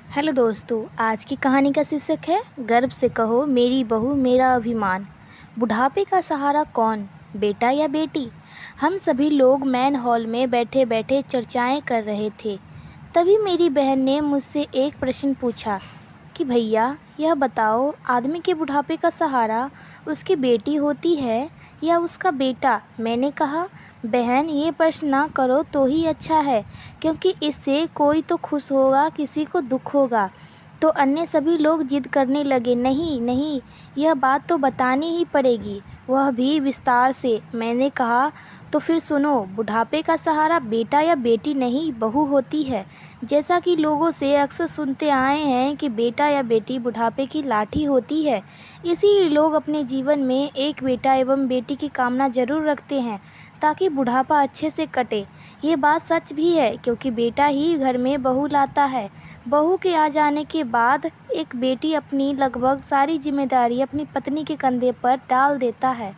Hello दोस्तों, आज की कहानी का शीर्षक है गर्व से कहो मेरी बहू मेरा अभिमान। बुढ़ापे का सहारा कौन, बेटा या बेटी? हम सभी लोग मैन हॉल में बैठे बैठे चर्चाएं कर रहे थे। तभी मेरी बहन ने मुझसे एक प्रश्न पूछा कि भैया यह बताओ, आदमी के बुढ़ापे का सहारा उसकी बेटी होती है या उसका बेटा? मैंने कहा, बहन ये प्रश्न ना करो तो ही अच्छा है, क्योंकि इससे कोई तो खुश होगा, किसी को दुख होगा। तो अन्य सभी लोग जिद करने लगे, नहीं नहीं, यह बात तो बतानी ही पड़ेगी, वह भी विस्तार से। मैंने कहा, तो फिर सुनो, बुढ़ापे का सहारा बेटा या बेटी नहीं, बहू होती है। जैसा कि लोगों से अक्सर सुनते आए हैं कि बेटा या बेटी बुढ़ापे की लाठी होती है, इसीलिए लोग अपने जीवन में एक बेटा एवं बेटी की कामना जरूर रखते हैं ताकि बुढ़ापा अच्छे से कटे। ये बात सच भी है, क्योंकि बेटा ही घर में बहू लाता है। बहू के आ जाने के बाद एक बेटी अपनी लगभग सारी जिम्मेदारी अपनी पत्नी के कंधे पर डाल देता है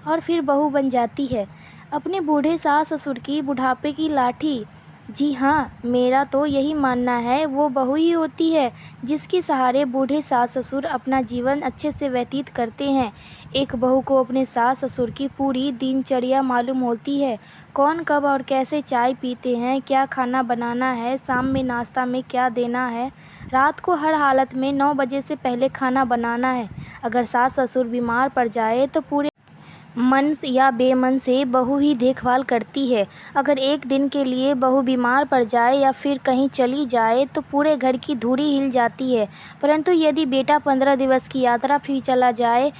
और फिर बहू बन जाती है अपने बूढ़े सास ससुर की बुढ़ापे की लाठी। जी हाँ, मेरा तो यही मानना है, वो बहू ही होती है जिसके सहारे बूढ़े सास ससुर अपना जीवन अच्छे से व्यतीत करते हैं। एक बहू को अपने सास ससुर की पूरी दिनचर्या मालूम होती है, कौन कब और कैसे चाय पीते हैं, क्या खाना बनाना है, शाम में नाश्ता में क्या देना है, रात को हर हालत में 9 बजे से पहले खाना बनाना है। अगर सास ससुर बीमार पड़ जाए तो पूरे मन या बेमन से बहू ही देखभाल करती है। अगर एक दिन के लिए बहू बीमार पड़ जाए या फिर कहीं चली जाए तो पूरे घर की धूड़ी हिल जाती है। परंतु यदि बेटा 15 दिवस की यात्रा फिर चला जाए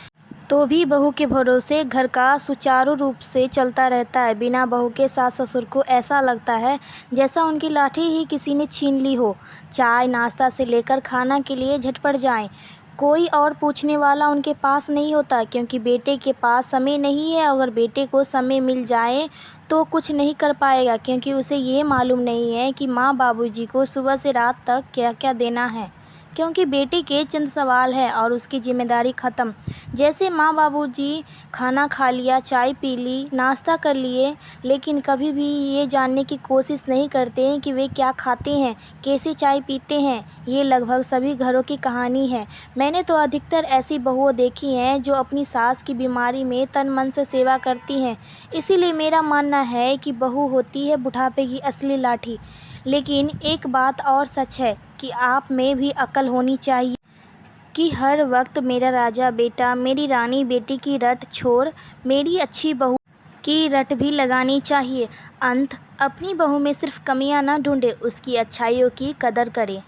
तो भी बहू के भरोसे घर का सुचारू रूप से चलता रहता है। बिना बहू के सास ससुर को ऐसा लगता है जैसा उनकी लाठी ही किसी ने छीन ली हो। चाय नाश्ता से लेकर खाना के लिए झटपट जाएं, कोई और पूछने वाला उनके पास नहीं होता, क्योंकि बेटे के पास समय नहीं है। अगर बेटे को समय मिल जाए तो कुछ नहीं कर पाएगा, क्योंकि उसे ये मालूम नहीं है कि माँ बाबूजी को सुबह से रात तक क्या क्या देना है, क्योंकि बेटे के चंद सवाल है और उसकी जिम्मेदारी ख़त्म। जैसे माँ बाबूजी खाना खा लिया, चाय पी ली, नाश्ता कर लिए, लेकिन कभी भी ये जानने की कोशिश नहीं करते हैं कि वे क्या खाते हैं, कैसे चाय पीते हैं। ये लगभग सभी घरों की कहानी है। मैंने तो अधिकतर ऐसी बहुओं देखी हैं जो अपनी सास की बीमारी में तन मन से सेवा करती हैं। इसीलिए मेरा मानना है कि बहू होती है बुढ़ापे की असली लाठी। लेकिन एक बात और सच है कि आप में भी अकल होनी चाहिए कि हर वक्त मेरा राजा बेटा, मेरी रानी बेटी की रट छोड़ मेरी अच्छी बहू की रट भी लगानी चाहिए। अंत, अपनी बहू में सिर्फ कमियां न ढूंढे, उसकी अच्छाइयों की कदर करें।